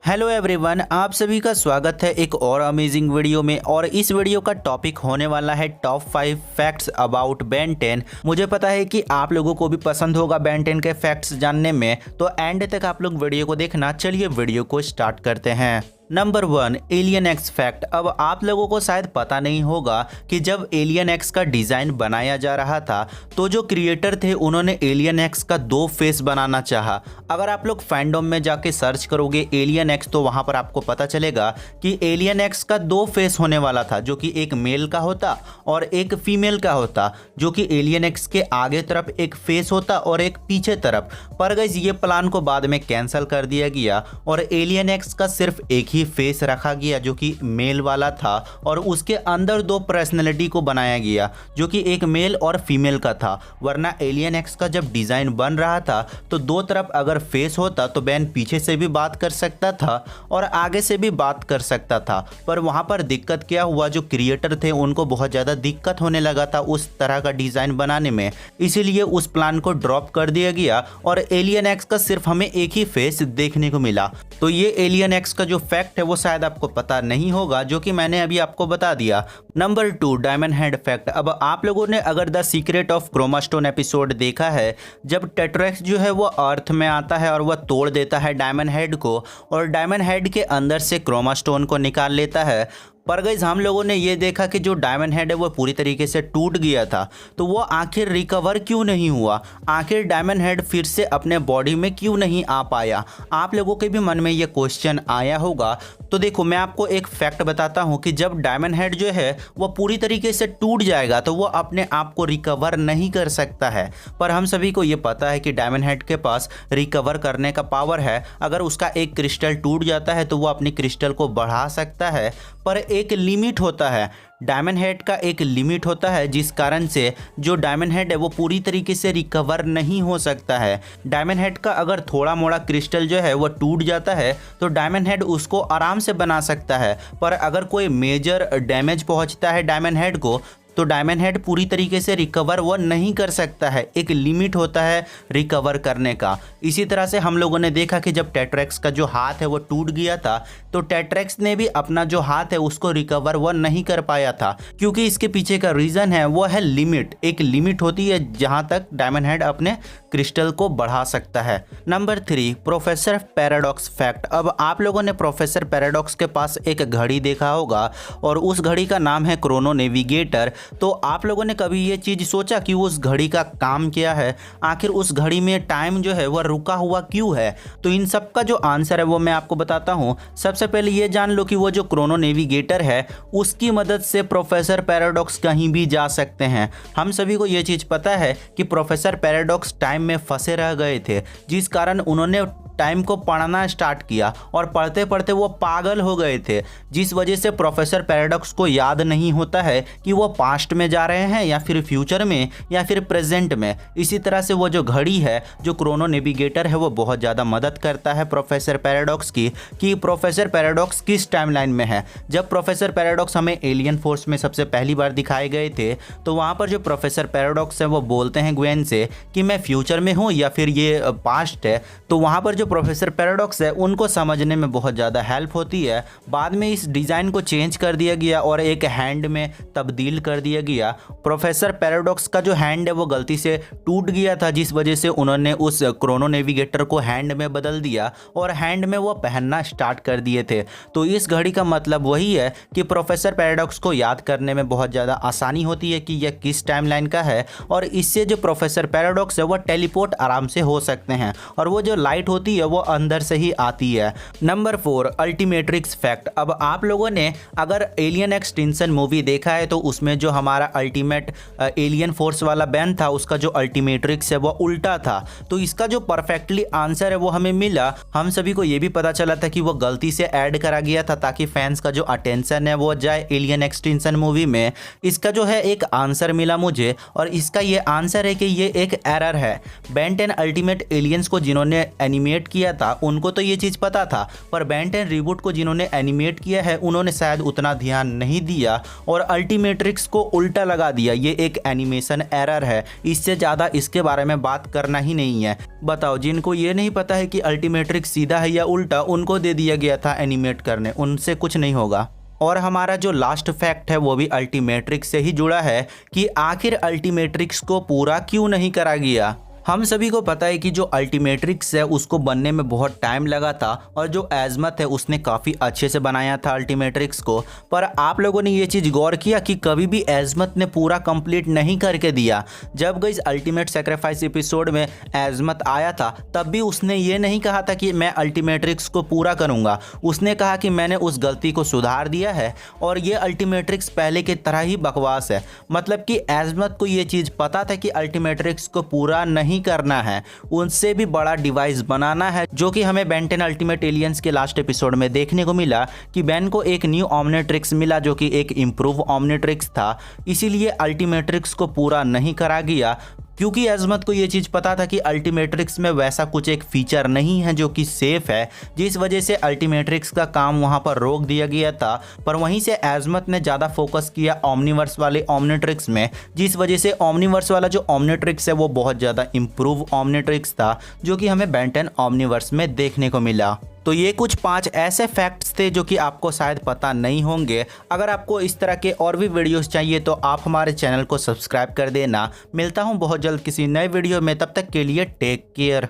Hello everyone, आप सभी का स्वागत है एक और अमेजिंग वीडियो में। और इस वीडियो का टॉपिक होने वाला है टॉप 5 फैक्ट्स अबाउट बेन 10। मुझे पता है कि आप लोगों को भी पसंद होगा बेन 10 के फैक्ट्स जानने में, तो एंड तक आप लोग वीडियो को देखना। चलिए वीडियो को स्टार्ट करते हैं। Number 1, alien x fact. अब आप लोगों को शायद पता नहीं होगा कि जब एलियन एक्स का डिज़ाइन बनाया जा रहा था तो जो क्रिएटर थे उन्होंने एलियन एक्स का 2 फेस बनाना चाहा। अगर आप लोग फैंडम में जाके सर्च करोगे एलियन एक्स तो वहाँ पर आपको पता चलेगा कि एलियन एक्स का 2 फेस होने वाला था, जो कि एक मेल का होता और एक फीमेल का होता, जो कि एलियन एक्स के आगे तरफ एक फेस होता और एक पीछे तरफ। पर गाइस ये प्लान को बाद में कैंसिल कर दिया गया और एलियन एक्स का सिर्फ एक ही फेस रखा गया जो कि मेल वाला था, और उसके अंदर 2 पर्सनैलिटी को बनाया गया जो कि एक मेल और फीमेल का था। वरना एलियन एक्स का जब डिज़ाइन बन रहा था तो 2 तरफ अगर फेस होता तो बेन पीछे से भी बात कर सकता था और आगे से भी बात कर सकता था। पर वहाँ पर दिक्कत क्या हुआ, जो क्रिएटर थे उनको बहुत ज़्यादा दिक्कत होने लगा था उस तरह का डिज़ाइन बनाने में, इसीलिए उस प्लान को ड्रॉप कर दिया गया और एलियन एक्स का सिर्फ हमें एक ही फेस देखने को मिला। तो ये एलियन एक्स का जो फैक्ट है वो शायद आपको पता नहीं होगा, जो कि मैंने अभी आपको बता दिया। Number 2, diamond head fact. अब आप लोगों ने अगर the secret of Chroma Stone episode देखा है, जब टेट्रेक्स जो है वो अर्थ में आता है और वह तोड़ देता है डायमंड हेड को और डायमंड हेड के अंदर से क्रोमा स्टोन को निकाल लेता है। पर गाइस हम लोगों ने ये देखा कि जो डायमंड हेड है वो पूरी तरीके से टूट गया था, तो वो आखिर रिकवर क्यों नहीं हुआ? आखिर डायमंड हेड फिर से अपने बॉडी में क्यों नहीं आ पाया? आप लोगों के भी मन में ये क्वेश्चन आया होगा। तो देखो मैं आपको एक फैक्ट बताता हूँ कि जब डायमंड हेड जो है वो पूरी तरीके से टूट जाएगा तो वो अपने आप को रिकवर नहीं कर सकता है। पर हम सभी को ये पता है कि डायमंड हेड के पास रिकवर करने का पावर है। अगर उसका एक क्रिस्टल टूट जाता है तो वो अपनी क्रिस्टल को बढ़ा सकता है, पर एक लिमिट होता है। डायमंड हेड का एक लिमिट होता है, जिस कारण से जो डायमंड हेड है वो पूरी तरीके से रिकवर नहीं हो सकता है। डायमंड हेड का अगर थोड़ा मोड़ा क्रिस्टल जो है वो टूट जाता है तो डायमंड हेड उसको आराम से बना सकता है, पर अगर कोई मेजर डैमेज पहुंचता है डायमंड हेड को तो डायमंड हेड पूरी तरीके से रिकवर वो नहीं कर सकता है। एक लिमिट होता है रिकवर करने का। इसी तरह से हम लोगों ने देखा कि जब टेट्रेक्स का जो हाथ है वो टूट गया था तो टेट्रेक्स ने भी अपना जो हाथ है उसको रिकवर वो नहीं कर पाया था, क्योंकि इसके पीछे का रीज़न है वो है लिमिट। एक लिमिट होती है जहाँ तक डायमंड हेड अपने क्रिस्टल को बढ़ा सकता है। Number 3, professor paradox fact. अब आप लोगों ने प्रोफेसर पैराडॉक्स के पास एक घड़ी देखा होगा और उस घड़ी का नाम है क्रोनो नेविगेटर। तो आप लोगों ने कभी ये चीज़ सोचा कि उस घड़ी का काम क्या है? आखिर उस घड़ी में टाइम जो है वह रुका हुआ क्यों है? तो इन सब का जो आंसर है वो मैं आपको बताता हूँ। सबसे पहले ये जान लो कि वो जो क्रोनो नेविगेटर है उसकी मदद से प्रोफेसर पैराडॉक्स कहीं भी जा सकते हैं। हम सभी को ये चीज़ पता है कि प्रोफेसर पैराडॉक्स टाइम में फंसे रह गए थे, जिस कारण उन्होंने टाइम को पढ़ना स्टार्ट किया और पढ़ते पढ़ते वो पागल हो गए थे, जिस वजह से प्रोफेसर पैराडॉक्स को याद नहीं होता है कि वो पास्ट में जा रहे हैं या फिर फ्यूचर में या फिर प्रेजेंट में। इसी तरह से वो जो घड़ी है, जो क्रोनो नेविगेटर है, वो बहुत ज़्यादा मदद करता है प्रोफेसर पैराडॉक्स की कि प्रोफेसर पैराडॉक्स किस टाइमलाइन में है। जब प्रोफेसर पैराडॉक्स हमें एलियन फोर्स में सबसे पहली बार दिखाए गए थे तो वहाँ पर जो प्रोफेसर पैराडॉक्स है वो बोलते हैं ग्वेन से कि मैं फ्यूचर में हूँ या फिर ये पास्ट है। तो वहाँ पर जो प्रोफेसर पैराडॉक्स है उनको समझने में बहुत ज़्यादा हेल्प होती है। बाद में इस डिज़ाइन को चेंज कर दिया गया और एक हैंड में तब्दील कर दिया गया। प्रोफेसर पैराडॉक्स का जो हैंड है वो गलती से टूट गया था, जिस वजह से उन्होंने उस क्रोनो नेविगेटर को हैंड में बदल दिया और हैंड में वो पहनना स्टार्ट कर दिए थे। तो इस घड़ी का मतलब वही है कि प्रोफेसर पैराडॉक्स को याद करने में बहुत ज़्यादा आसानी होती है कि यह किस टाइमलाइन का है, और इससे जो प्रोफेसर पैराडॉक्स है वो टेलीपोर्ट आराम से हो सकते हैं और वो जो लाइट होती है वो अंदर से ही आती है। नंबर 4, अल्टीमेट्रिक्स फैक्ट। अब आप लोगों ने अगर एलियन एक्सटिंक्शन मूवी देखा है तो उसमें जो हमारा अल्टीमेट एलियन फोर्स वाला बैन था उसका जो अल्टीमेट्रिक्स है वो उल्टा था। तो इसका जो परफेक्टली आंसर है वो हमें मिला। हम सभी को ये भी पता चला था कि वो गलती से ऐड करा गया था ताकि फैंस का जो अटेंशन है वो जाए एलियन एक्सटिंक्शन मूवी में। इसका जो है एक आंसर मिला मुझे और इसका ये आंसर है कि ये एक एरर है। बेन 10 अल्टीमेट एलियंस को जिन्होंने एनिमेट किया था उनको तो ये चीज़ पता था, पर बेन 10 रिबूट को जिन्होंने एनिमेट किया है उन्होंने शायद उतना ध्यान नहीं दिया और अल्टीमेट्रिक्स को उल्टा लगा दिया। ये एक एनिमेशन एरर है, इससे ज़्यादा इसके बारे में बात करना ही नहीं है। बताओ, जिनको ये नहीं पता है कि अल्टीमेट्रिक्स सीधा है या उल्टा, उनको दे दिया गया था एनिमेट करने, उनसे कुछ नहीं होगा। और हमारा जो लास्ट फैक्ट है वो भी अल्टीमेट्रिक्स से ही जुड़ा है कि आखिर अल्टीमेट्रिक्स को पूरा क्यों नहीं करा गया। हम सभी को पता है कि जो अल्टीमेट्रिक्स है उसको बनने में बहुत टाइम लगा था और जो एज़मथ है उसने काफ़ी अच्छे से बनाया था अल्टीमेट्रिक्स को। पर आप लोगों ने ये चीज़ गौर किया कि कभी भी एज़मथ ने पूरा कंप्लीट नहीं करके दिया। जब गाइस अल्टीमेट सैक्रिफाइस एपिसोड में एज़मथ आया था तब भी उसने ये नहीं कहा था कि मैं अल्टीमेट्रिक्स को पूरा करूँगा। उसने कहा कि मैंने उस गलती को सुधार दिया है और ये अल्टीमेट्रिक्स पहले की तरह ही बकवास है। मतलब कि एज़मथ को ये चीज़ पता था कि अल्टीमेट्रिक्स को पूरा नहीं करना है, उनसे भी बड़ा डिवाइस बनाना है, जो कि हमें बेन 10 अल्टीमेट एलियंस के लास्ट एपिसोड में देखने को मिला कि बेन को एक न्यू ओमनिट्रिक्स मिला जो कि एक इम्प्रूव ओमनिट्रिक्स था। इसीलिए अल्टीमेट्रिक्स को पूरा नहीं करा गया, क्योंकि एज़मथ को ये चीज़ पता था कि अल्टीमेट्रिक्स में वैसा कुछ एक फीचर नहीं है जो कि सेफ है, जिस वजह से अल्टीमेट्रिक्स का काम वहाँ पर रोक दिया गया था। पर वहीं से एज़मथ ने ज़्यादा फोकस किया ओमनीवर्स वाले ओमनिट्रिक्स में, जिस वजह से ओमनीवर्स वाला जो ओमनिट्रिक्स है वो बहुत ज़्यादा इम्प्रूव ओमनिट्रिक्स था, जो कि हमें बेन 10 ओमनीवर्स में देखने को मिला। तो ये कुछ 5 ऐसे फैक्ट्स थे जो कि आपको शायद पता नहीं होंगे। अगर आपको इस तरह के और भी वीडियोस चाहिए तो आप हमारे चैनल को सब्सक्राइब कर देना। मिलता हूँ बहुत जल्द किसी नए वीडियो में, तब तक के लिए टेक केयर।